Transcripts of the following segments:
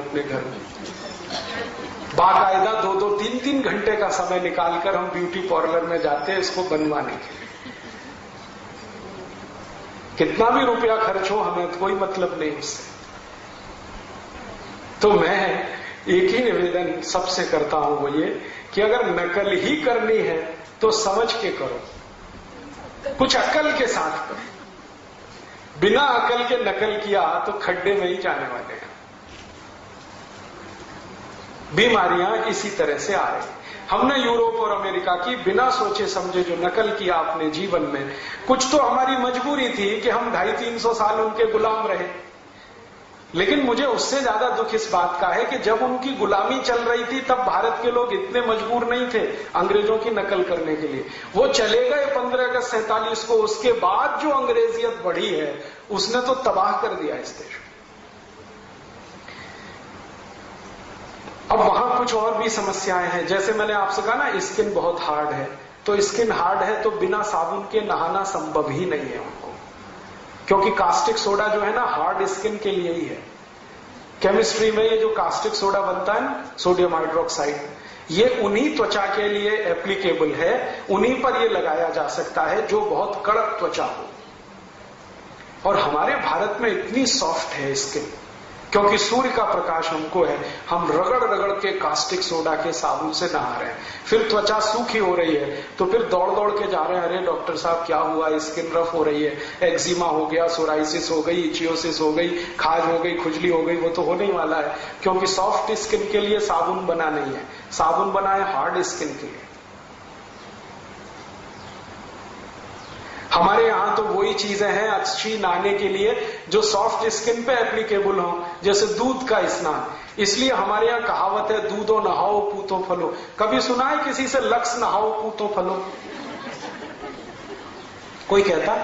अपने घर में बाकायदा 2-2, 3-3 घंटे का समय निकालकर हम ब्यूटी पार्लर में जाते हैं इसको बनवाने के लिए। कितना भी रुपया खर्च हो हमें कोई मतलब नहीं उससे। तो मैं एक ही निवेदन सबसे करता हूं वो ये कि अगर नकल ही करनी है तो समझ के करो, कुछ अकल के साथ करो। बिना अकल के नकल किया तो खड्डे में ही जाने वाले हैं। बीमारियां इसी तरह से आ रही। हमने यूरोप और अमेरिका की बिना सोचे समझे जो नकल किया अपने जीवन में, कुछ तो हमारी मजबूरी थी कि हम 250-300 साल उनके गुलाम रहे। लेकिन मुझे उससे ज्यादा दुख इस बात का है कि जब उनकी गुलामी चल रही थी तब भारत के लोग इतने मजबूर नहीं थे अंग्रेजों की नकल करने के लिए। वो चले गए 15 अगस्त 47 को, उसके बाद जो अंग्रेजियत बढ़ी है उसने तो तबाह कर दिया इस देश को। अब वहां कुछ और भी समस्याएं हैं, जैसे मैंने आपसे कहा ना स्किन बहुत हार्ड है, तो स्किन हार्ड है तो बिना साबुन के नहाना संभव ही नहीं है उनको, क्योंकि कास्टिक सोडा जो है ना हार्ड स्किन के लिए ही है। केमिस्ट्री में ये जो कास्टिक सोडा बनता है ना, सोडियम हाइड्रोक्साइड, ये उन्हीं त्वचा के लिए एप्लीकेबल है, उन्हीं पर ये लगाया जा सकता है जो बहुत कड़क त्वचा हो। और हमारे भारत में इतनी सॉफ्ट है स्किन, क्योंकि सूर्य का प्रकाश हमको है, हम रगड़ रगड़ के कास्टिक सोडा के साबुन से नहा रहे हैं, फिर त्वचा सूखी हो रही है तो फिर दौड़ दौड़ के जा रहे हैं, अरे डॉक्टर साहब क्या हुआ, स्किन रफ हो रही है, एक्जिमा हो गया, सोराइसिस हो गई, इचियोसिस हो गई, खाज हो गई, खुजली हो गई। वो तो होने ही वाला है, क्योंकि सॉफ्ट स्किन के लिए साबुन बना नहीं है, साबुन बना है हार्ड स्किन के लिए। हमारे यहां तो वही चीजें हैं अच्छी नहाने के लिए जो सॉफ्ट स्किन पे एप्लीकेबल हो, जैसे दूध का स्नान। इसलिए हमारे यहां कहावत है, दूधो नहाओ पूतो फलो। कभी सुना है किसी से लक्स नहाओ पूतो फलो? कोई कहता?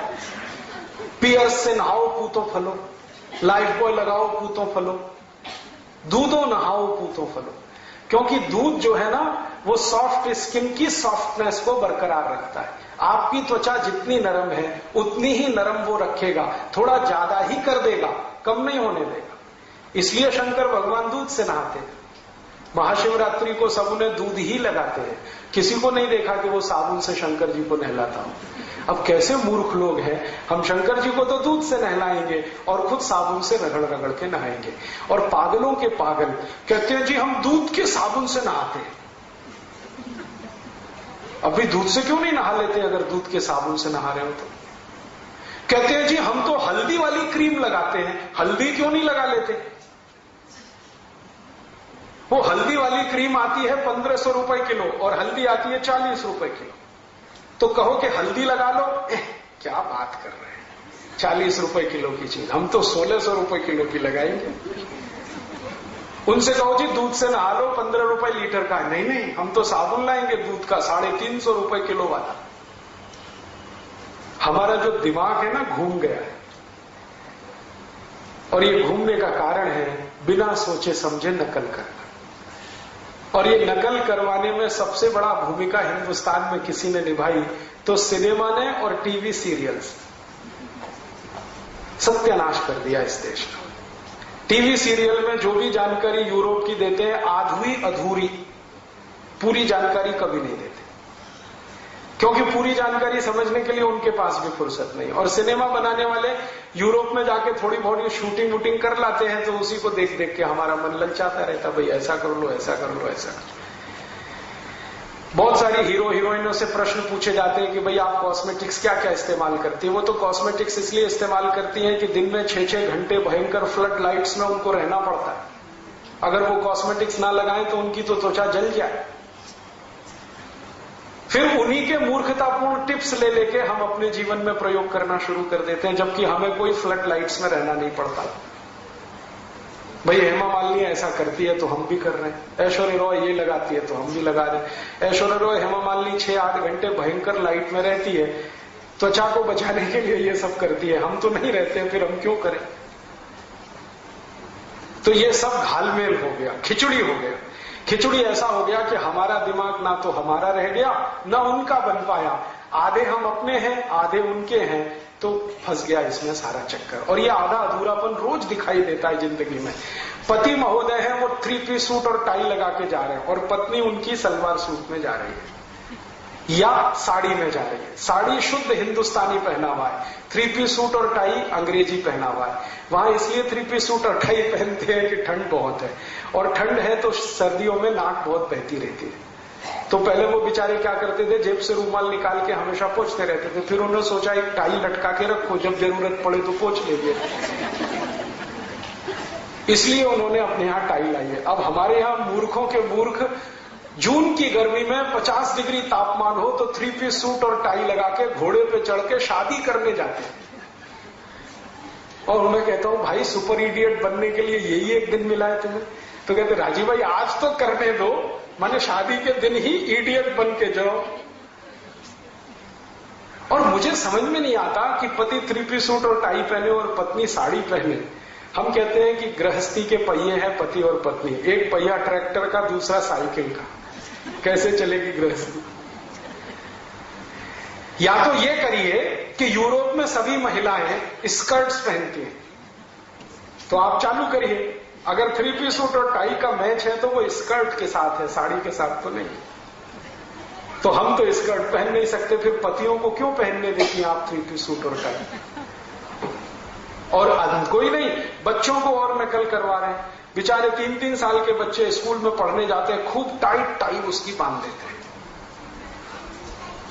पियर्स से नहाओ पूतो फलो, लाइफ बॉय लगाओ पूतो फलो, दूधो नहाओ पूतो फलो। क्योंकि दूध जो है ना वो सॉफ्ट स्किन की सॉफ्टनेस को बरकरार रखता है। आपकी त्वचा जितनी नरम है उतनी ही नरम वो रखेगा, थोड़ा ज्यादा ही कर देगा, कम नहीं होने देगा। इसलिए शंकर भगवान दूध से नहाते हैं। महाशिवरात्रि को सब उन्हें दूध ही लगाते हैं, किसी को नहीं देखा कि वो साबुन से शंकर जी को नहलाता हो। अब कैसे मूर्ख लोग हैं, हम शंकर जी को तो दूध से नहलाएंगे और खुद साबुन से रगड़ रगड़ के नहाएंगे। और पागलों के पागल कहते हैं जी हम दूध के साबुन से नहाते हैं। अभी दूध से क्यों नहीं नहा लेते अगर दूध के साबुन से नहा रहे हो तो? कहते हैं जी हम तो हल्दी वाली क्रीम लगाते हैं, हल्दी क्यों नहीं लगा लेते? वो हल्दी वाली क्रीम आती है 1500 रुपए किलो और हल्दी आती है 40 रुपए किलो। तो कहो कि हल्दी लगा लो, क्या बात कर रहे हैं, 40 रुपए किलो की चीज, हम तो 1600 रुपए किलो की लगाएंगे। उनसे कहो जी दूध से नहा लो 15 रुपए लीटर का, नहीं नहीं हम तो साबुन लाएंगे दूध का 350 रुपए किलो वाला। हमारा जो दिमाग है ना घूम गया है, और ये घूमने का कारण है बिना सोचे समझे नकल करना। और ये नकल करवाने में सबसे बड़ा भूमिका हिंदुस्तान में किसी ने निभाई तो सिनेमा ने और टीवी सीरियल्स। सत्यानाश कर दिया इस देश का। टीवी सीरियल में जो भी जानकारी यूरोप की देते हैं आधी अधूरी, पूरी जानकारी कभी नहीं देते, क्योंकि पूरी जानकारी समझने के लिए उनके पास भी फुर्सत नहीं। और सिनेमा बनाने वाले यूरोप में जाके थोड़ी बहुत शूटिंग वूटिंग कर लाते हैं तो उसी को देख देख के हमारा मन ललचाता रहता, भाई ऐसा कर लो, ऐसा कर लो, ऐसा कर लो। बहुत सारी हीरो हीरोइनों से प्रश्न पूछे जाते हैं कि भाई आप कॉस्मेटिक्स क्या क्या इस्तेमाल करती है? वो तो कॉस्मेटिक्स इसलिए इस्तेमाल करती हैं कि दिन में 6-6 घंटे भयंकर फ्लड लाइट्स में उनको रहना पड़ता है। अगर वो कॉस्मेटिक्स ना लगाएं तो उनकी तो त्वचा जल जाए। फिर उन्हीं के मूर्खतापूर्ण टिप्स ले लेके हम अपने जीवन में प्रयोग करना शुरू कर देते हैं, जबकि हमें कोई फ्लड लाइट्स में रहना नहीं पड़ता। भाई हेमा मालिनी ऐसा करती है तो हम भी कर रहे हैं, ऐश्वर्या रॉय ये लगाती है तो हम भी लगा रहे हैं। ऐश्वर्या रॉय हेमा मालिनी 6-8 घंटे भयंकर लाइट में रहती है, त्वचा को बचाने के लिए ये सब करती है, हम तो नहीं रहते हैं, फिर हम क्यों करें? तो ये सब घालमेल हो गया, खिचड़ी हो गया। खिचड़ी ऐसा हो गया कि हमारा दिमाग ना तो हमारा रह गया ना उनका बन पाया। आधे हम अपने हैं, आधे उनके हैं, तो फंस गया इसमें सारा चक्कर। और ये आधा अधूरापन रोज दिखाई देता है जिंदगी में। पति महोदय हैं, वो 3-piece सूट और टाई लगा के जा रहे हैं, और पत्नी उनकी सलवार सूट में जा रही है या साड़ी में जा रही है। साड़ी शुद्ध हिंदुस्तानी पहनावा है, 3-piece सूट और टाई अंग्रेजी पहनावा है। वहां इसलिए 3-piece सूट और टाई पहनते हैं कि ठंड बहुत है, और ठंड है तो सर्दियों में नाक बहुत बहती रहती है। तो पहले वो बेचारे क्या करते थे, जेब से रूमाल निकाल के हमेशा पोंछते रहते थे। फिर उन्होंने सोचा एक टाई लटका के रखो, जब जरूरत पड़े तो पोंछ लेंगे, इसलिए उन्होंने अपने यहां टाई लाई है। अब हमारे यहां मूर्खों के मूर्ख जून की गर्मी में 50 डिग्री तापमान हो तो 3-piece सूट और टाई लगा के घोड़े पे चढ़ के शादी करने जाते हैं। और मैं कहता हूं भाई सुपर इडियट बनने के लिए यही एक दिन मिला है तुम्हें? तो कहते राजीव भाई आज तो करने दो, माने शादी के दिन ही इडियट बन के जाओ। और मुझे समझ में नहीं आता कि पति 3-piece सूट और टाई पहने और पत्नी साड़ी पहने। हम कहते हैं कि गृहस्थी के पहिए हैं पति और पत्नी, एक पहिया ट्रैक्टर का, दूसरा साइकिल का, कैसे चलेगी गृहस्थी? या तो ये करिए कि यूरोप में सभी महिलाएं स्कर्ट्स पहनती हैं, तो आप चालू करिए। अगर 3-piece सूट और टाई का मैच है तो वो स्कर्ट के साथ है, साड़ी के साथ तो नहीं। तो हम तो स्कर्ट पहन नहीं सकते, फिर पतियों को क्यों पहनने देती हैं आप 3-piece सूट और टाई? और कोई नहीं, बच्चों को और नकल करवा रहे हैं। बेचारे 3-3 साल के बच्चे स्कूल में पढ़ने जाते हैं, खूब टाइट टाई उसकी बांध देते हैं।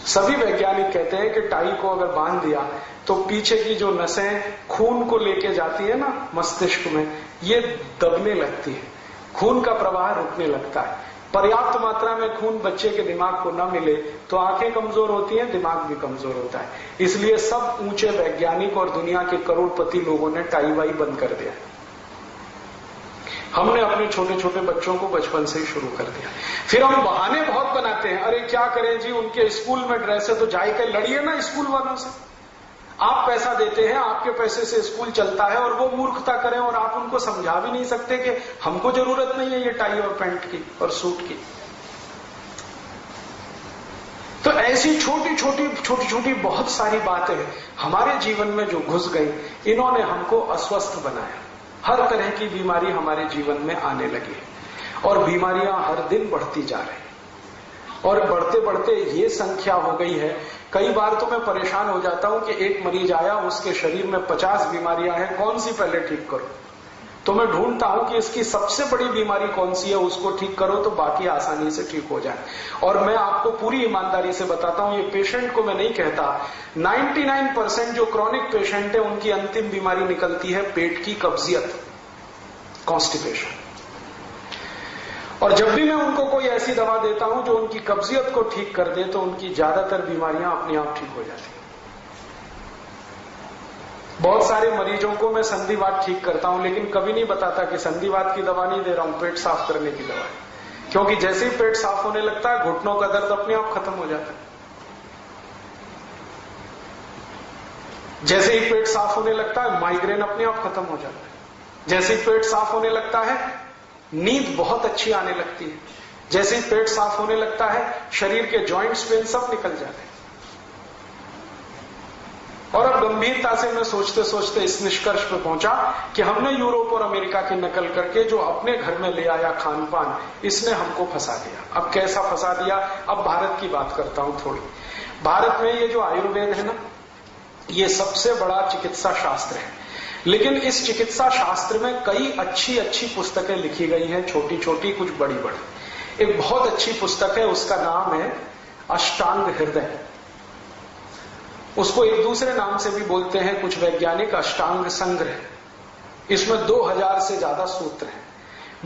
सभी वैज्ञानिक कहते हैं कि टाई को अगर बांध दिया तो पीछे की जो नसें खून को लेके जाती है ना मस्तिष्क में, ये दबने लगती है, खून का प्रवाह रुकने लगता है। पर्याप्त मात्रा में खून बच्चे के दिमाग को न मिले तो आंखें कमजोर होती हैं, दिमाग भी कमजोर होता है। इसलिए सब ऊंचे वैज्ञानिक और दुनिया के करोड़पति लोगों ने टाई वाई बंद कर दिया। हमने अपने छोटे छोटे बच्चों को बचपन से ही शुरू कर दिया। फिर हम बहाने बहुत बनाते हैं, अरे क्या करें जी, उनके स्कूल में ड्रेस है तो जाके लड़िए ना स्कूल वालों से। आप पैसा देते हैं, आपके पैसे से स्कूल चलता है, और वो मूर्खता करें और आप उनको समझा भी नहीं सकते कि हमको जरूरत नहीं है ये टाई और पैंट की और सूट की। तो ऐसी छोटी छोटी बहुत सारी बातें हमारे जीवन में जो घुस गई, इन्होंने हमको अस्वस्थ बनाया। हर तरह की बीमारी हमारे जीवन में आने लगी और बीमारियां हर दिन बढ़ती जा रही, और बढ़ते बढ़ते ये संख्या हो गई है, कई बार तो मैं परेशान हो जाता हूं कि एक मरीज आया, उसके शरीर में 50 बीमारियां हैं, कौन सी पहले ठीक करो? तो मैं ढूंढता हूं कि इसकी सबसे बड़ी बीमारी कौन सी है, उसको ठीक करो तो बाकी आसानी से ठीक हो जाए। और मैं आपको पूरी ईमानदारी से बताता हूं, ये पेशेंट को मैं नहीं कहता, 99% जो क्रॉनिक पेशेंट है उनकी अंतिम बीमारी निकलती है पेट की कब्जियत, कॉन्स्टिपेशन। और जब भी मैं उनको कोई ऐसी दवा देता हूं जो उनकी कब्जियत को ठीक कर दे, तो उनकी ज्यादातर बीमारियां अपने आप ठीक हो जाती हैं। बहुत सारे मरीजों को मैं संधिवात ठीक करता हूं, लेकिन कभी नहीं बताता कि संधिवात की दवा नहीं दे रहा हूं, पेट साफ करने की दवा है। क्योंकि जैसे ही पेट साफ होने लगता है, घुटनों का दर्द अपने आप खत्म हो जाता है। जैसे ही पेट साफ होने लगता है, माइग्रेन अपने आप खत्म हो जाता है। जैसे ही पेट साफ होने लगता है, नींद बहुत अच्छी आने लगती है। जैसे ही पेट साफ होने लगता है, शरीर के जॉइंट्स पेन सब निकल जाते हैं। और अब गंभीरता से मैं सोचते सोचते इस निष्कर्ष पर पहुंचा कि हमने यूरोप और अमेरिका की नकल करके जो अपने घर में ले आया खान पान, इसने हमको फंसा दिया। अब कैसा फंसा दिया? अब भारत की बात करता हूं थोड़ी। भारत में ये जो आयुर्वेद है ना, ये सबसे बड़ा चिकित्सा शास्त्र है। लेकिन इस चिकित्सा शास्त्र में कई अच्छी अच्छी पुस्तकें लिखी गई हैं, छोटी छोटी, कुछ बड़ी बड़ी। एक बहुत अच्छी पुस्तक है, उसका नाम है अष्टांग हृदय। उसको एक दूसरे नाम से भी बोलते हैं कुछ वैज्ञानिक, अष्टांग संग्रह। इसमें 2000 से ज्यादा सूत्र हैं।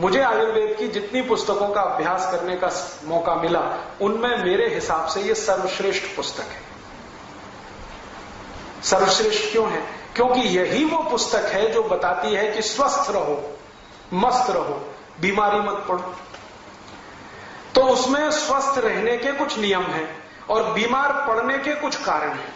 मुझे आयुर्वेद की जितनी पुस्तकों का अभ्यास करने का मौका मिला, उनमें मेरे हिसाब से ये सर्वश्रेष्ठ पुस्तक है। सर्वश्रेष्ठ क्यों है? क्योंकि यही वो पुस्तक है जो बताती है कि स्वस्थ रहो, मस्त रहो, बीमारी मत पड़ो। तो उसमें स्वस्थ रहने के कुछ नियम हैं और बीमार पड़ने के कुछ कारण हैं।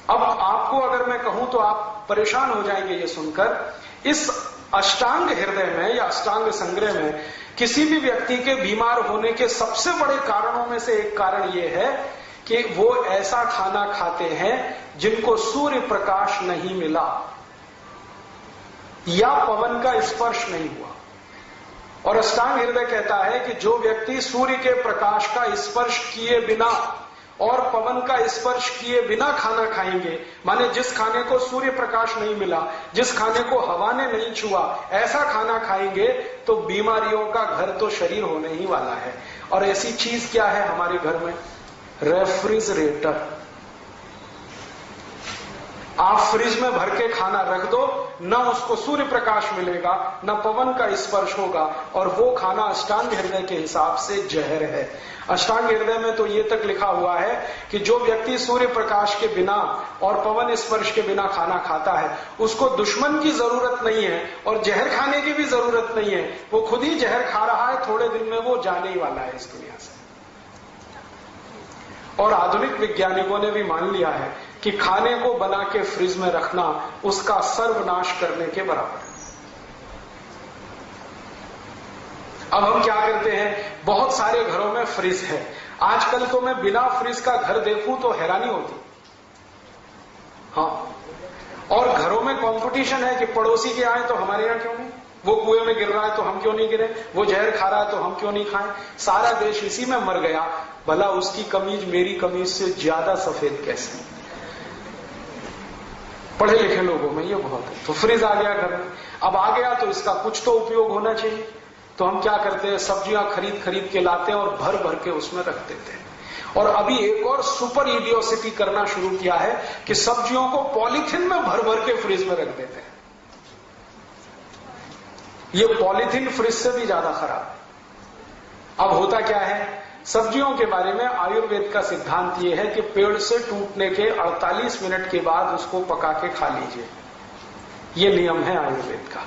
अब आपको अगर मैं कहूं तो आप परेशान हो जाएंगे ये सुनकर। इस अष्टांग हृदय में या अष्टांग संग्रह में किसी भी व्यक्ति के बीमार होने के सबसे बड़े कारणों में से एक कारण यह है कि वो ऐसा खाना खाते हैं जिनको सूर्य प्रकाश नहीं मिला या पवन का स्पर्श नहीं हुआ। और अष्टांग हृदय कहता है कि जो व्यक्ति सूर्य के प्रकाश का स्पर्श किए बिना और पवन का स्पर्श किए बिना खाना खाएंगे, माने जिस खाने को सूर्य प्रकाश नहीं मिला, जिस खाने को हवा ने नहीं छुआ, ऐसा खाना खाएंगे तो बीमारियों का घर तो शरीर होने ही वाला है। और ऐसी चीज क्या है हमारे घर में? रेफ्रिजरेटर। आप फ्रिज में भर के खाना रख दो, न उसको सूर्य प्रकाश मिलेगा, न पवन का स्पर्श होगा, और वो खाना अष्टांग हृदय के हिसाब से जहर है। अष्टांग हृदय में तो ये तक लिखा हुआ है कि जो व्यक्ति सूर्य प्रकाश के बिना और पवन स्पर्श के बिना खाना खाता है, उसको दुश्मन की जरूरत नहीं है और जहर खाने की भी जरूरत नहीं है, वो खुद ही जहर खा रहा है, थोड़े दिन में वो जाने ही वाला है इस दुनिया से। और आधुनिक वैज्ञानिकों ने भी मान लिया है कि खाने को बना के फ्रिज में रखना उसका सर्वनाश करने के बराबर है। अब हम क्या करते हैं, बहुत सारे घरों में फ्रिज है। आजकल तो मैं बिना फ्रिज का घर देखूं तो हैरानी होती। हाँ, और घरों में कंपटीशन है कि पड़ोसी के आए तो हमारे यहां क्यों नहीं, वो कुएं में गिर रहा है तो हम क्यों नहीं गिरे, वो जहर खा रहा है तो हम क्यों नहीं खाएं। सारा देश इसी में मर गया, भला उसकी कमीज मेरी कमीज से ज्यादा सफेद कैसे? पढ़े लिखे लोगों में ये बहुत है। तो फ्रिज आ गया घर में, अब आ गया तो इसका कुछ तो उपयोग होना चाहिए। तो हम क्या करते हैं, सब्जियां खरीद खरीद के लाते हैं और भर भर के उसमें रख देते हैं। और अभी एक और सुपर इडियोसिटी करना शुरू किया है कि सब्जियों को पॉलीथिन में भर भर के फ्रिज में रख देते हैं। ये पॉलीथिन फ्रिज से भी ज्यादा खराब है। अब होता क्या है, सब्जियों के बारे में आयुर्वेद का सिद्धांत यह है कि पेड़ से टूटने के 48 मिनट के बाद उसको पका के खा लीजिए। ये नियम है आयुर्वेद का।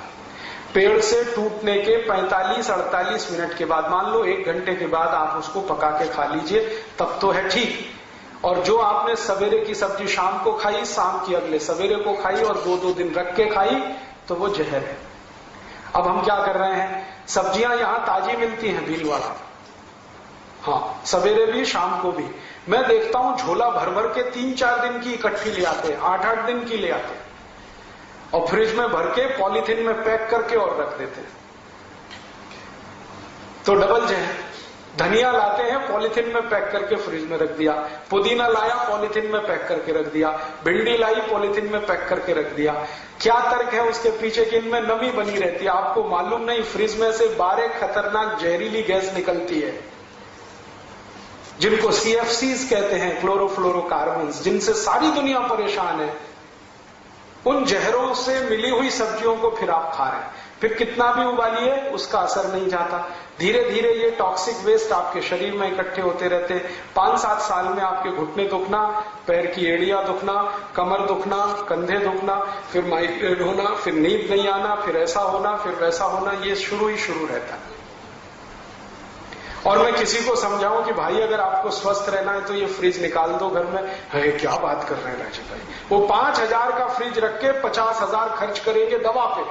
पेड़ से टूटने के 45-48 मिनट के बाद, मान लो 1 घंटे के बाद आप उसको पका के खा लीजिए, तब तो है ठीक। और जो आपने सवेरे की सब्जी शाम को खाई, शाम की अगले सवेरे को खाई और 2-2 दिन रख के खाई, तो वो जहर है। अब हम क्या कर रहे हैं, सब्जियां यहां ताजी मिलती हैं भीलवाड़ा, हाँ, सवेरे भी शाम को भी। मैं देखता हूं झोला भर भर के 3-4 दिन की इकट्ठी ले आते हैं, 8-8 दिन की ले आते हैं और फ्रिज में भर के पॉलीथिन में पैक करके और रख देते हैं। तो डबल जहर। धनिया लाते हैं, पॉलीथिन में पैक करके फ्रिज में रख दिया, पुदीना लाया पॉलीथिन में पैक करके रख दिया, भिंडी लाई पॉलीथिन में पैक करके रख दिया। क्या तर्क है उसके पीछे कि इनमें नमी बनी रहती है? आपको मालूम नहीं, फ्रिज में से 12 खतरनाक जहरीली गैस निकलती है जिनको CFCs कहते हैं, क्लोरोफ्लोरोकार्बन्स, जिनसे सारी दुनिया परेशान है। उन जहरों से मिली हुई सब्जियों को फिर आप खा रहे हैं, फिर कितना भी उबालिए उसका असर नहीं जाता। धीरे धीरे ये टॉक्सिक वेस्ट आपके शरीर में इकट्ठे होते रहते हैं। 5-7 साल में आपके घुटने दुखना, पैर की एड़ियां दुखना, कमर दुखना, कंधे दुखना, फिर माइग्रेन होना, फिर नींद नहीं आना, फिर ऐसा होना, फिर वैसा होना, ये शुरू ही शुरू रहता है। और मैं किसी को समझाऊं कि भाई अगर आपको स्वस्थ रहना है तो ये फ्रिज निकाल दो घर में, है क्या बात कर रहे हैं राजीव भाई, वो 5,000 का फ्रिज रख के 50,000 खर्च करेंगे दवा पे,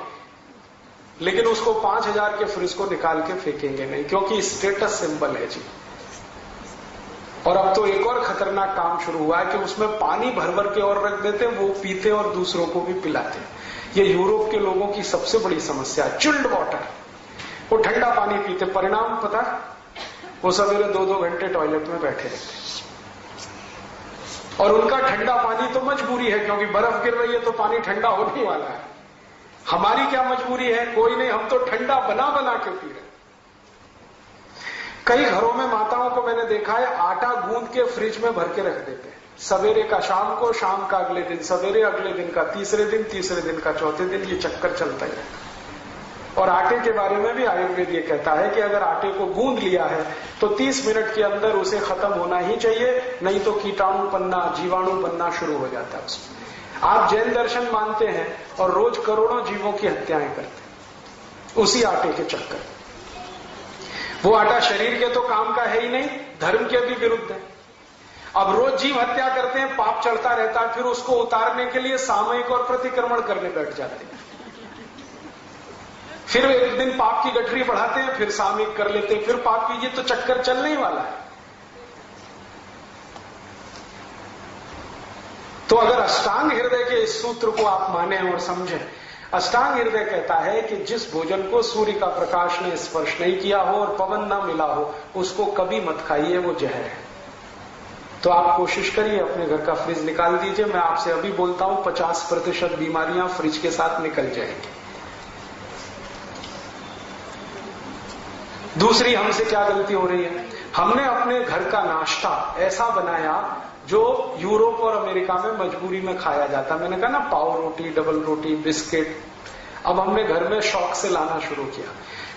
लेकिन उसको 5,000 के फ्रिज को निकाल के फेंकेंगे नहीं, क्योंकि स्टेटस सिंबल है जी। और अब तो एक और खतरनाक काम शुरू हुआ है कि उसमें पानी भर भर के और रख देते, वो पीते और दूसरों को भी पिलाते। ये यूरोप के लोगों की सबसे बड़ी समस्या है, चिल्ड वाटर। वो ठंडा पानी पीते, परिणाम पता है, वो सवेरे 2-2 घंटे टॉयलेट में बैठे रहते। और उनका ठंडा पानी तो मजबूरी है, क्योंकि बर्फ गिर रही है तो पानी ठंडा होने वाला है। हमारी क्या मजबूरी है? कोई नहीं, हम तो ठंडा बना बना के पी रहे। कई घरों में माताओं को मैंने देखा है, आटा गूंद के फ्रिज में भर के रख देते हैं, सवेरे का शाम को, शाम का अगले दिन सवेरे, अगले दिन का तीसरे दिन, तीसरे दिन का चौथे दिन, ये चक्कर चलता ही है। और आटे के बारे में भी आयुर्वेद ये कहता है कि अगर आटे को गूंद लिया है तो 30 मिनट के अंदर उसे खत्म होना ही चाहिए, नहीं तो कीटाणु बनना, जीवाणु बनना शुरू हो जाता है उसमें। आप जैन दर्शन मानते हैं और रोज करोड़ों जीवों की हत्याएं करते हैं उसी आटे के चक्कर। वो आटा शरीर के तो काम का है ही नहीं, धर्म के भी विरुद्ध है। अब रोज जीव हत्या करते हैं, पाप चढ़ता रहता है, फिर उसको उतारने के लिए सामयिक और प्रतिक्रमण करने बैठ जाते हैं। फिर एक दिन पाप की गठरी बढ़ाते हैं, फिर सामयिक कर लेते हैं, फिर पाप की, ये तो चक्कर चलने ही वाला है। अष्टांग हृदय के इस सूत्र को आप माने और समझें। अष्टांग हृदय कहता है कि जिस भोजन को सूर्य का प्रकाश ने स्पर्श नहीं किया हो और पवन ना मिला हो, उसको कभी मत खाइए, वो जहर है। तो आप कोशिश करिए, अपने घर का फ्रिज निकाल दीजिए। मैं आपसे अभी बोलता हूं 50% बीमारियां फ्रिज के साथ निकल जाएंगी। दूसरी हमसे क्या गलती हो रही है, हमने अपने घर का नाश्ता ऐसा बनाया जो यूरोप और अमेरिका में मजबूरी में खाया जाता। मैंने कहा ना, पाव रोटी, डबल रोटी, बिस्किट, अब हमने घर में शौक से लाना शुरू किया।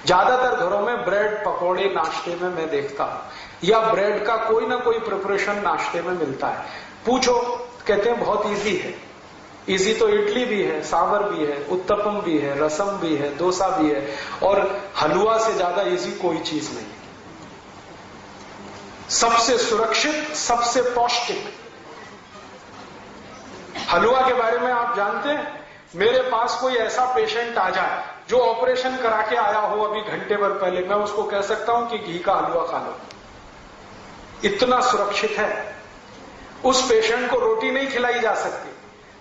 ज्यादातर घरों में ब्रेड पकौड़े नाश्ते में मैं देखता हूं, या ब्रेड का कोई ना कोई प्रिपरेशन नाश्ते में मिलता है। पूछो, कहते हैं बहुत इजी है। इजी तो इडली भी है, सांभर भी है, उत्तपम भी है, रसम भी है, डोसा भी है, और हलवा से ज्यादा इजी कोई चीज नहीं। सबसे सुरक्षित, सबसे पौष्टिक हलवा के बारे में आप जानते हैं? मेरे पास कोई ऐसा पेशेंट आ जाए जो ऑपरेशन करा के आया हो अभी घंटे भर पहले, मैं उसको कह सकता हूं कि घी का हलवा खा लो, इतना सुरक्षित है। उस पेशेंट को रोटी नहीं खिलाई जा सकती,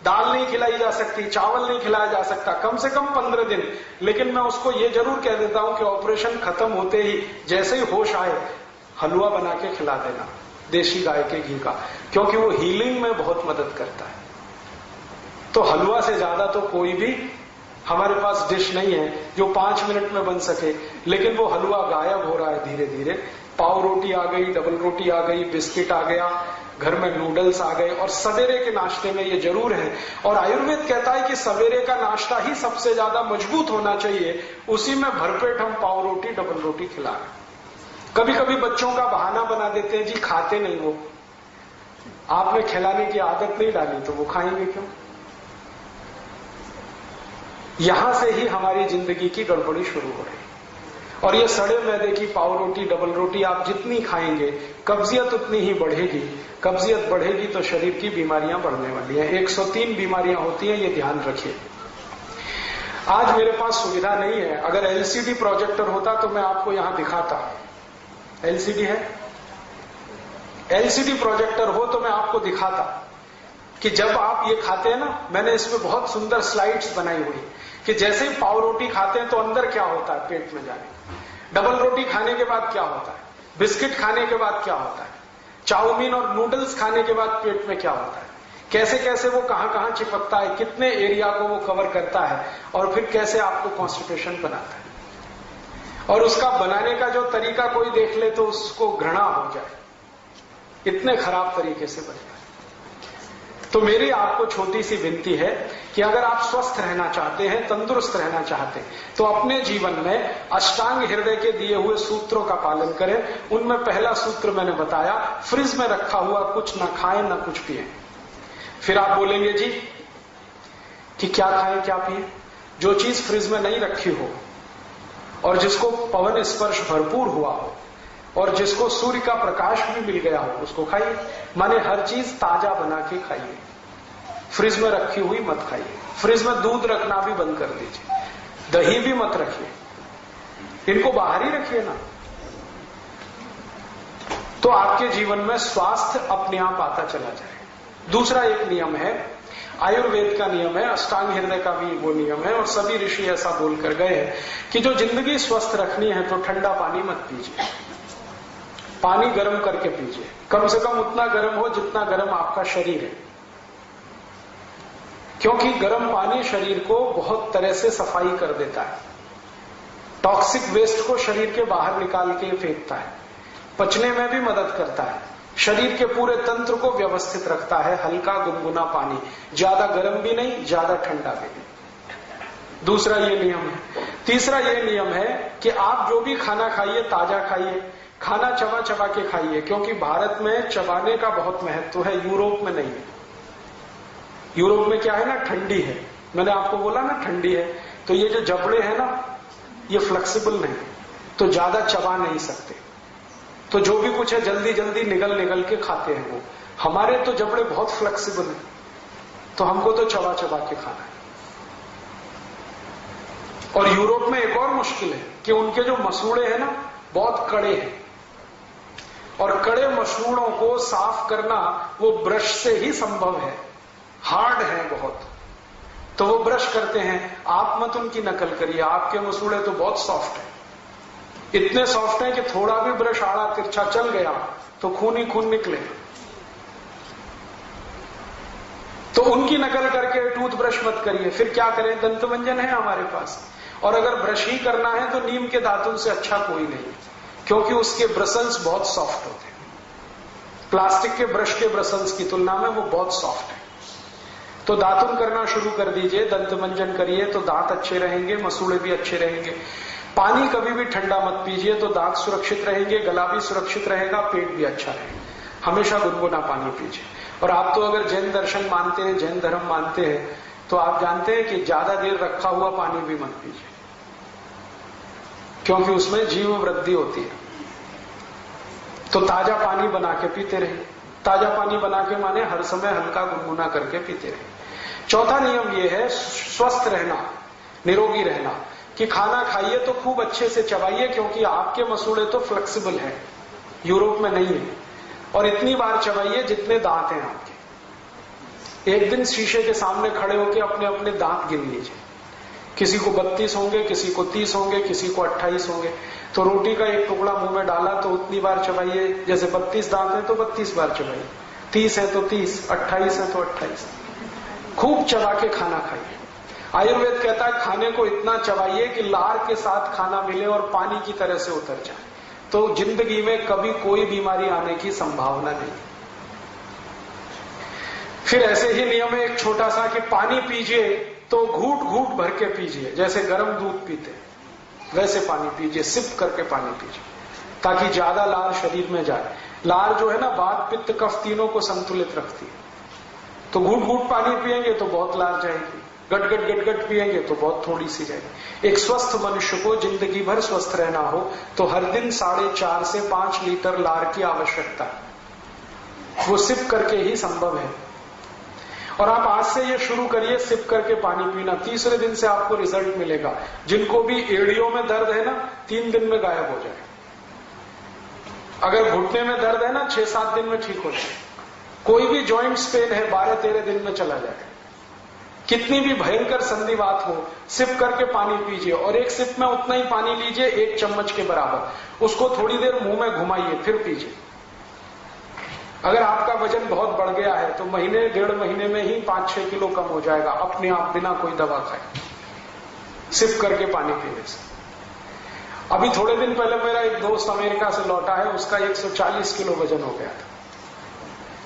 दाल नहीं खिलाई जा सकती, चावल नहीं खिलाया जा सकता, कम से कम 15 दिन। लेकिन मैं उसको यह जरूर कह देता हूं कि ऑपरेशन खत्म होते ही जैसे ही होश आए, हलवा बना के खिला देना, देशी गाय के घी का, क्योंकि वो हीलिंग में बहुत मदद करता है। तो हलवा से ज्यादा तो कोई भी हमारे पास डिश नहीं है जो 5 मिनट में बन सके। लेकिन वो हलवा गायब हो रहा है धीरे धीरे। पाव रोटी आ गई, डबल रोटी आ गई, बिस्किट आ गया, घर में नूडल्स आ गए, और सवेरे के नाश्ते में ये जरूर है। और आयुर्वेद कहता है कि सवेरे का नाश्ता ही सबसे ज्यादा मजबूत होना चाहिए, उसी में भरपेट हम पाव रोटी, डबल रोटी खिला रहे। कभी कभी बच्चों का बहाना बना देते हैं, जी खाते नहीं वो, आपने खिलाने की आदत नहीं डाली तो वो खाएंगे क्यों? यहां से ही हमारी जिंदगी की गड़बड़ी शुरू हो रही। और ये सड़े मैदे की पाव रोटी, डबल रोटी आप जितनी खाएंगे, कब्जियत उतनी ही बढ़ेगी। कब्जियत बढ़ेगी तो शरीर की बीमारियां बढ़ने वाली हैं। 103 बीमारियां होती हैं, ये ध्यान रखिए। आज मेरे पास सुविधा नहीं है, अगर एलसीडी प्रोजेक्टर होता तो मैं आपको यहां दिखाता। एलसीडी है? एलसीडी प्रोजेक्टर हो तो मैं आपको दिखाता कि जब आप ये खाते हैं ना, मैंने इसमें बहुत सुंदर स्लाइड्स बनाई हुई कि जैसे ही पाव रोटी खाते हैं तो अंदर क्या होता है पेट में जाने, डबल रोटी खाने के बाद क्या होता है, बिस्किट खाने के बाद क्या होता है, चाउमीन और नूडल्स खाने के बाद पेट में क्या होता है, कैसे कैसे वो कहां कहां चिपकता है, कितने एरिया को वो कवर करता है, और फिर कैसे आपको कॉन्स्टिपेशन बनाता है। और उसका बनाने का जो तरीका कोई देख ले तो उसको घृणा हो जाए, इतने खराब तरीके से बनता है। तो मेरी आपको छोटी सी विनती है कि अगर आप स्वस्थ रहना चाहते हैं, तंदुरुस्त रहना चाहते हैं, तो अपने जीवन में अष्टांग हृदय के दिए हुए सूत्रों का पालन करें। उनमें पहला सूत्र मैंने बताया, फ्रिज में रखा हुआ कुछ ना खाएं ना कुछ पिए। फिर आप बोलेंगे जी कि क्या खाएं क्या पिए? जो चीज फ्रिज में नहीं रखी हो और जिसको पवन स्पर्श भरपूर हुआ हो और जिसको सूर्य का प्रकाश भी मिल गया हो, उसको खाइए। माने हर चीज ताजा बना के खाइए, फ्रिज में रखी हुई मत खाइए। फ्रिज में दूध रखना भी बंद कर दीजिए, दही भी मत रखिए, इनको बाहर ही रखिए ना। तो आपके जीवन में स्वास्थ्य अपने आप आता चला जाए। दूसरा एक नियम है, आयुर्वेद का नियम है, अष्टांग हृदय का भी वो नियम है, और सभी ऋषि ऐसा बोलकर गए हैं कि जो जिंदगी स्वस्थ रखनी है तो ठंडा पानी मत पीजिए, पानी गर्म करके पीजिए। कम से कम उतना गर्म हो जितना गर्म आपका शरीर है, क्योंकि गर्म पानी शरीर को बहुत तरह से सफाई कर देता है, टॉक्सिक वेस्ट को शरीर के बाहर निकाल के फेंकता है, पचने में भी मदद करता है, शरीर के पूरे तंत्र को व्यवस्थित रखता है। हल्का गुनगुना पानी, ज्यादा गर्म भी नहीं, ज्यादा ठंडा भी नहीं। दूसरा ये नियम है। तीसरा ये नियम है कि आप जो भी खाना खाइए ताजा खाइए, खाना चबा चबा के खाइए, क्योंकि भारत में चबाने का बहुत महत्व है, यूरोप में नहीं है। यूरोप में क्या है ना, ठंडी है, मैंने आपको बोला ना ठंडी है, तो ये जो जबड़े हैं ना ये फ्लेक्सिबल नहीं, तो ज्यादा चबा नहीं सकते, तो जो भी कुछ है जल्दी जल्दी निगल निगल के खाते हैं वो। हमारे तो जबड़े बहुत फ्लेक्सिबल हैं, तो हमको तो चबा चबा के खाना है। और यूरोप में एक और मुश्किल है कि उनके जो मसूड़े हैं ना बहुत कड़े हैं, और कड़े मसूड़ों को साफ करना वो ब्रश से ही संभव है। हार्ड है बहुत, तो वो ब्रश करते हैं। आप मत उनकी नकल करिए, आपके मसूड़े तो बहुत सॉफ्ट है, इतने सॉफ्ट हैं कि थोड़ा भी ब्रश आड़ा तिरछा चल गया तो खून ही खून निकले। तो उनकी नकल करके टूथब्रश मत करिए। फिर क्या करें, दंतमंजन है हमारे पास, और अगर ब्रश ही करना है तो नीम के दातुन से अच्छा कोई नहीं, क्योंकि उसके ब्रसल्स बहुत सॉफ्ट होते हैं। प्लास्टिक के ब्रश के ब्रसल्स की तुलना में वो बहुत सॉफ्ट है। तो दातुन करना शुरू कर दीजिए, दंतमंजन करिए तो दांत अच्छे रहेंगे, मसूड़े भी अच्छे रहेंगे। पानी कभी भी ठंडा मत पीजिए, तो दांत सुरक्षित रहेंगे, गला भी सुरक्षित रहेगा, पेट भी अच्छा रहेगा। हमेशा गुनगुना पानी पीजिए। और आप तो अगर जैन दर्शन मानते हैं, जैन धर्म मानते हैं, तो आप जानते हैं कि ज्यादा देर रखा हुआ पानी भी मत पीजिए, क्योंकि उसमें जीव वृद्धि होती है। तो ताजा पानी बना के पीते रहिए। ताजा पानी बना के माने हर समय हल्का गुनगुना करके पीते रहिए। चौथा नियम यह है स्वस्थ रहना, निरोगी रहना, कि खाना खाइए तो खूब अच्छे से चबाइए, क्योंकि आपके मसूड़े तो फ्लेक्सिबल है, यूरोप में नहीं है। और इतनी बार चबाइए जितने दांत हैं आपके। एक दिन शीशे के सामने खड़े होकर अपने अपने दांत गिन लीजिए। किसी को 32 होंगे, किसी को 30 होंगे, किसी को 28 होंगे। तो रोटी का एक टुकड़ा मुंह में डाला तो उतनी बार चबाइए, जैसे 32 दांत है तो 32 बार चबाइए, 30 है तो 30, 28 है तो 28। खूब चबा के खाना खाइए। आयुर्वेद कहता है खाने को इतना चबाइए कि लार के साथ खाना मिले और पानी की तरह से उतर जाए, तो जिंदगी में कभी कोई बीमारी आने की संभावना नहीं। फिर ऐसे ही नियम है एक छोटा सा, कि पानी पीजिए तो घूट घूट भर के पीजिए, जैसे गर्म दूध पीते वैसे पानी पीजिए, सिप करके पानी पीजिए, ताकि ज्यादा लार शरीर में जाए। लार जो है ना, वात पित्त कफ तीनों को संतुलित रखती है। तो घूट घूट पानी पिएंगे तो बहुत लार जाएगी, गट गट गट गट पिएंगे तो बहुत थोड़ी सी जाएगी। एक स्वस्थ मनुष्य को जिंदगी भर स्वस्थ रहना हो तो हर दिन 4.5 से 5 लीटर लार की आवश्यकता है। वो सिप करके ही संभव है। और आप आज से ये शुरू करिए, सिप करके पानी पीना। तीसरे दिन से आपको रिजल्ट मिलेगा। जिनको भी एड़ियों में दर्द है ना, 3 दिन में गायब हो जाए। अगर घुटने में दर्द है ना, 6-7 दिन में ठीक हो जाए। कोई भी जॉइंट्स पेन है, 12-13 दिन में चला जाए। कितनी भी भयंकर संधिवात हो, सिप करके पानी पीजिए। और एक सिप में उतना ही पानी लीजिए, 1 चम्मच के बराबर। उसको थोड़ी देर मुंह में घुमाइए, फिर पीजिए। अगर आपका वजन बहुत बढ़ गया है तो महीने 1.5 महीने में ही 5-6 किलो कम हो जाएगा अपने आप, बिना कोई दवा खाए, सिप करके पानी पीने से। अभी थोड़े दिन पहले मेरा एक दोस्त अमेरिका से लौटा है, उसका 140 किलो वजन हो गया था।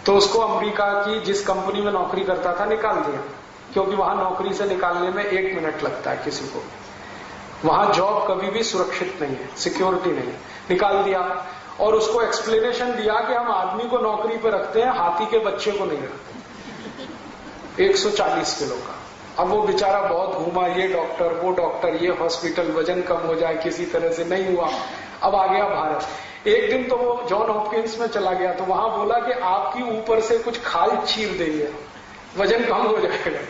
तो उसको अमेरिका की जिस कंपनी में नौकरी करता था निकाल दिया, क्योंकि वहां नौकरी से निकालने में 1 मिनट लगता है किसी को। वहां जॉब कभी भी सुरक्षित नहीं है, सिक्योरिटी नहीं है। निकाल दिया और उसको एक्सप्लेनेशन दिया कि हम आदमी को नौकरी पे रखते हैं, हाथी के बच्चे को नहीं रखते। 140 किलो का। अब वो बेचारा बहुत घूमा, ये डॉक्टर वो डॉक्टर, ये हॉस्पिटल, वजन कम हो जाए, किसी तरह से नहीं हुआ। अब आ गया भारत। एक दिन तो वो जॉन हॉपकिंस में चला गया, तो वहां बोला कि आपकी ऊपर से कुछ खाल चीर देंगे, वजन कम हो जाएगा,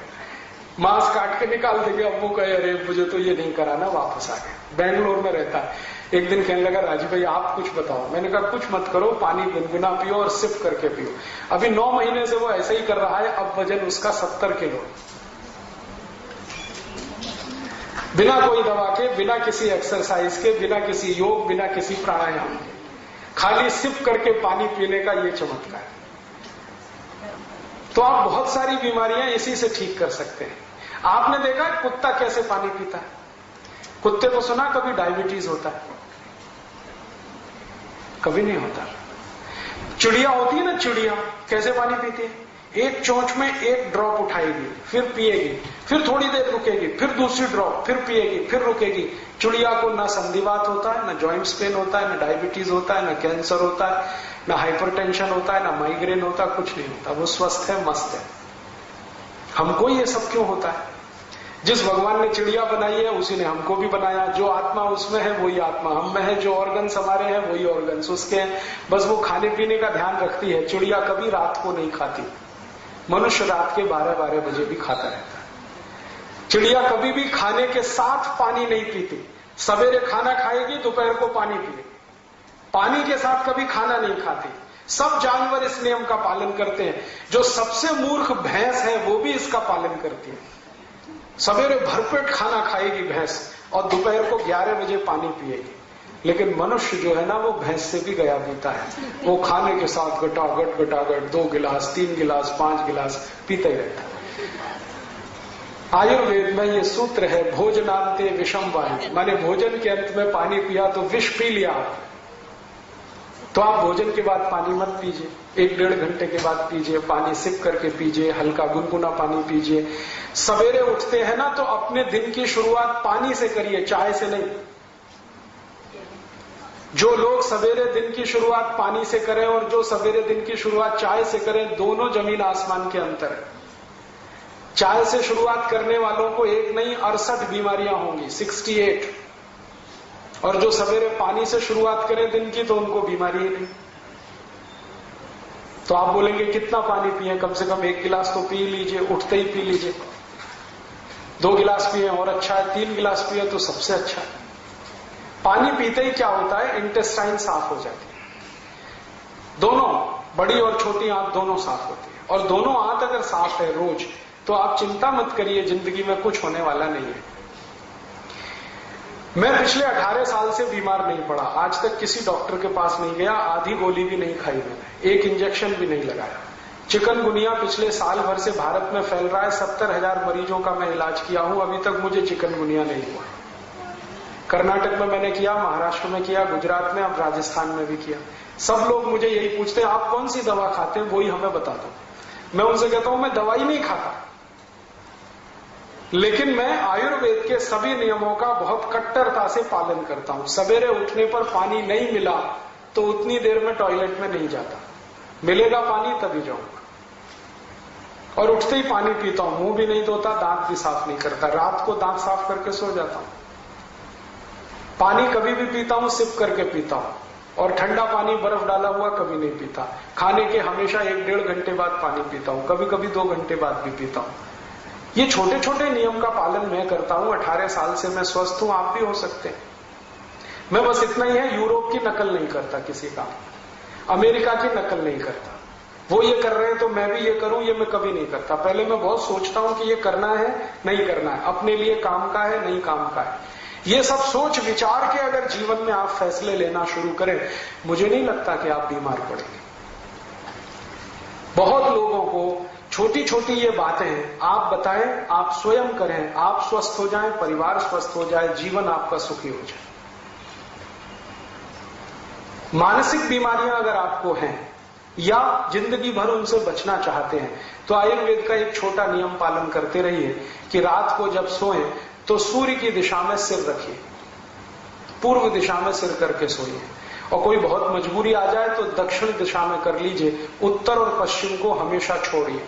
मांस काट के निकाल देंगे। अब वो कहे अरे मुझे तो ये नहीं कराना, वापस आ गए। बेंगलोर में रहता है। एक दिन कहने लगा राजू भाई आप कुछ बताओ। मैंने कहा कुछ मत करो, पानी गुनगुना पियो और सिप करके पियो। अभी 9 महीने से वो ऐसे ही कर रहा है। अब वजन उसका 70 किलो, बिना कोई दवा के, बिना किसी एक्सरसाइज के, बिना किसी योग, बिना किसी प्राणायाम के, खाली सिप करके पानी पीने का ये चमत्कार। तो आप बहुत सारी बीमारियां इसी से ठीक कर सकते हैं। आपने देखा है कुत्ता कैसे पानी पीता है? कुत्ते को सुना कभी डायबिटीज होता है? कभी नहीं होता। चिड़िया होती है ना, चिड़िया कैसे पानी पीती है? एक चोंच में 1 ड्रॉप उठाएगी, फिर पिएगी, फिर थोड़ी देर रुकेगी, फिर दूसरी ड्रॉप, फिर पिएगी, फिर रुकेगी। चिड़िया को ना संधिवात होता है, ना जॉइंट्स पेन होता है, ना डायबिटीज होता है, ना कैंसर होता है, ना हाइपरटेंशन होता है, ना माइग्रेन होता है, कुछ नहीं होता। वो स्वस्थ है, मस्त है। हमको ये सब क्यों होता है? जिस भगवान ने चिड़िया बनाई है उसी ने हमको भी बनाया। जो आत्मा उसमें है वही आत्मा हम में है, जो ऑर्गन्स हमारे हैं वही ऑर्गन्स उसके हैं। बस वो खाने पीने का ध्यान रखती है। चिड़िया कभी रात को नहीं खाती, मनुष्य रात के 12-12 बजे भी खाता रहता है। चिड़िया कभी भी खाने के साथ पानी नहीं पीती। सवेरे खाना खाएगी, दोपहर को पानी पिएगी। पानी के साथ कभी खाना नहीं खाती। सब जानवर इस नियम का पालन करते हैं। जो सबसे मूर्ख भैंस है वो भी इसका पालन करती है। सवेरे भरपेट खाना खाएगी भैंस और दोपहर को 11 बजे पानी पिएगी। लेकिन मनुष्य जो है ना, वो भैंस से भी गया बीता है। वो खाने के साथ गटागट 2 गिलास 3 गिलास 5 गिलास पीता ही रहता है। आयुर्वेद में ये सूत्र है, भोजनांते विषम वायु, माने भोजन के अंत में पानी पिया तो विष पी लिया। तो आप भोजन के बाद पानी मत पीजिए, 1-1.5 घंटे के बाद पीजिए, पानी सिप करके पीजिए, हल्का गुनगुना पानी पीजिए। सवेरे उठते हैं ना तो अपने दिन की शुरुआत पानी से करिए, चाय से नहीं। जो लोग सवेरे दिन की शुरुआत पानी से करें और जो सवेरे दिन की शुरुआत चाय से करें, दोनों जमीन आसमान के अंतर है। चाय से शुरुआत करने वालों को एक नहीं 68 बीमारियां होंगी, 68। और जो सवेरे पानी से शुरुआत करें दिन की तो उनको बीमारी ही नहीं। तो आप बोलेंगे कितना पानी पिए? कम से कम 1 गिलास तो पी लीजिए, उठते ही पी लीजिए। 2 गिलास पिए और अच्छा है, 3 गिलास पिए तो सबसे अच्छा है। पानी पीते ही क्या होता है, इंटेस्टाइन साफ हो जाती है। दोनों बड़ी और छोटी आंत दोनों साफ होती है। और दोनों आंत अगर साफ है रोज, तो आप चिंता मत करिए, जिंदगी में कुछ होने वाला नहीं है। मैं पिछले 18 साल से बीमार नहीं पड़ा, आज तक किसी डॉक्टर के पास नहीं गया, आधी गोली भी नहीं खाई मैंने, 1 इंजेक्शन भी नहीं लगाया। चिकनगुनिया पिछले साल भर से भारत में फैल रहा है, 70,000 मरीजों का मैं इलाज किया हूं, अभी तक मुझे चिकनगुनिया नहीं हुआ। कर्नाटक में मैंने किया, महाराष्ट्र में किया, गुजरात में, अब राजस्थान में भी किया। सब लोग मुझे यही पूछते हैं आप कौन सी दवा खाते हैं, वही हमें बता दो। मैं उनसे कहता हूं मैं दवाई नहीं खाता, लेकिन मैं आयुर्वेद के सभी नियमों का बहुत कट्टरता से पालन करता हूं। सवेरे उठने पर पानी नहीं मिला तो उतनी देर में टॉयलेट में नहीं जाता, मिलेगा पानी तभी जाऊंगा। और उठते ही पानी पीता हूं, मुंह भी नहीं धोता, दांत भी साफ नहीं करता, रात को दांत साफ करके सो जाता हूं। पानी कभी भी पीता हूं सिप करके पीता हूं, और ठंडा पानी बर्फ डाला हुआ कभी नहीं पीता। खाने के हमेशा 1-1.5 घंटे बाद पानी पीता हूं, कभी कभी 2 घंटे बाद भी पीता हूं। ये छोटे छोटे नियम का पालन मैं करता हूं, 18 साल से मैं स्वस्थ हूं, आप भी हो सकते हैं। मैं बस इतना ही है, यूरोप की नकल नहीं करता किसी का, अमेरिका की नकल नहीं करता। वो ये कर रहे हैं तो मैं भी ये करूं, ये मैं कभी नहीं करता। पहले मैं बहुत सोचता हूं कि ये करना है नहीं करना है, अपने लिए काम का है नहीं काम का है। ये सब सोच विचार के अगर जीवन में आप फैसले लेना शुरू करें, मुझे नहीं लगता कि आप बीमार पड़ेंगे। बहुत लोगों को छोटी छोटी ये बातें आप बताएं, आप स्वयं करें, आप स्वस्थ हो जाएं, परिवार स्वस्थ हो जाए, जीवन आपका सुखी हो जाए। मानसिक बीमारियां अगर आपको हैं या जिंदगी भर उनसे बचना चाहते हैं, तो आयुर्वेद का एक छोटा नियम पालन करते रहिए कि रात को जब सोएं तो सूर्य की दिशा में सिर रखिए, पूर्व दिशा में सिर करके सोइए। और कोई बहुत मजबूरी आ जाए तो दक्षिण दिशा में कर लीजिए, उत्तर और पश्चिम को हमेशा छोड़िए।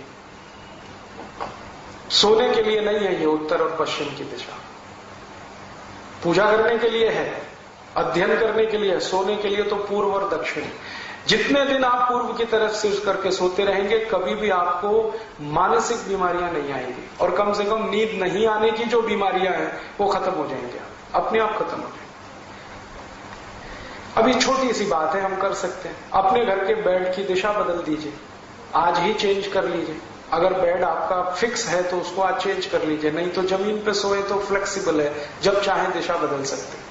सोने के लिए नहीं है ये उत्तर और पश्चिम की दिशा, पूजा करने के लिए है, अध्ययन करने के लिए, सोने के लिए तो पूर्व और दक्षिण। जितने दिन आप पूर्व की तरफ सिर करके सोते रहेंगे, कभी भी आपको मानसिक बीमारियां नहीं आएंगी, और कम से कम नींद नहीं आने की जो बीमारियां हैं वो खत्म हो जाएंगे, अपने आप खत्म हो जाएंगे। अभी छोटी सी बात है, हम कर सकते हैं, अपने घर के बेड की दिशा बदल दीजिए, आज ही चेंज कर लीजिए। अगर बेड आपका फिक्स है तो उसको आज चेंज कर लीजिए, नहीं तो जमीन पे सोए तो फ्लेक्सिबल है, जब चाहे दिशा बदल सकते हैं।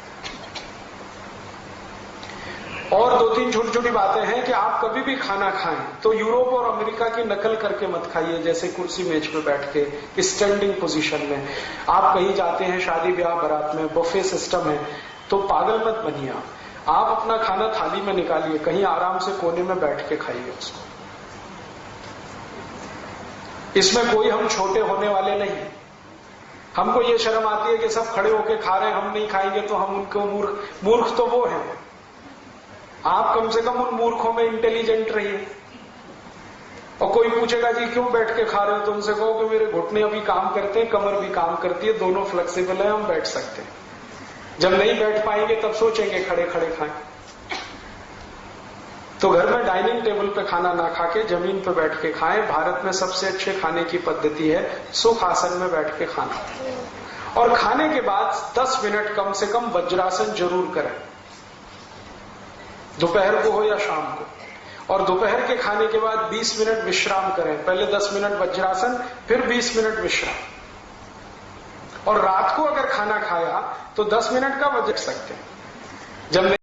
और 2-3 छोटी छोटी बातें हैं कि आप कभी भी खाना खाएं तो यूरोप और अमेरिका की नकल करके मत खाइए, जैसे कुर्सी मेज पे बैठ के स्टैंडिंग पोजीशन में। आप कहीं जाते हैं शादी ब्याह बारात में, बफे सिस्टम है, तो पागल मत बनिए। आप अपना खाना थाली में निकालिए, कहीं आराम से कोने में बैठ के खाइए उसको। इसमें कोई हम छोटे होने वाले नहीं। हमको ये शर्म आती है कि सब खड़े होके खा रहे हैं, हम नहीं खाएंगे तो हम उनको मूर्ख तो वो हैं। आप कम से कम उन मूर्खों में इंटेलिजेंट रहिए। और कोई पूछेगा जी क्यों बैठ के खा रहे हो, तो उनसे कहो कि मेरे घुटने अभी काम करते हैं, कमर भी काम करती है, दोनों फ्लेक्सिबल है, हम बैठ सकते हैं। जब नहीं बैठ पाएंगे तब सोचेंगे खड़े खड़े खाएं। तो घर में डाइनिंग टेबल पे खाना ना खा के जमीन पे बैठ के खाएं। भारत में सबसे अच्छे खाने की पद्धति है सुख आसन में बैठ के खाना, और खाने के बाद 10 मिनट कम से कम वज्रासन जरूर करें, दोपहर को हो या शाम को। और दोपहर के खाने के बाद 20 मिनट विश्राम करें। पहले 10 मिनट वज्रासन, फिर 20 मिनट विश्राम। और रात को अगर खाना खाया तो 10 मिनट का वज्र सकते हैं। जब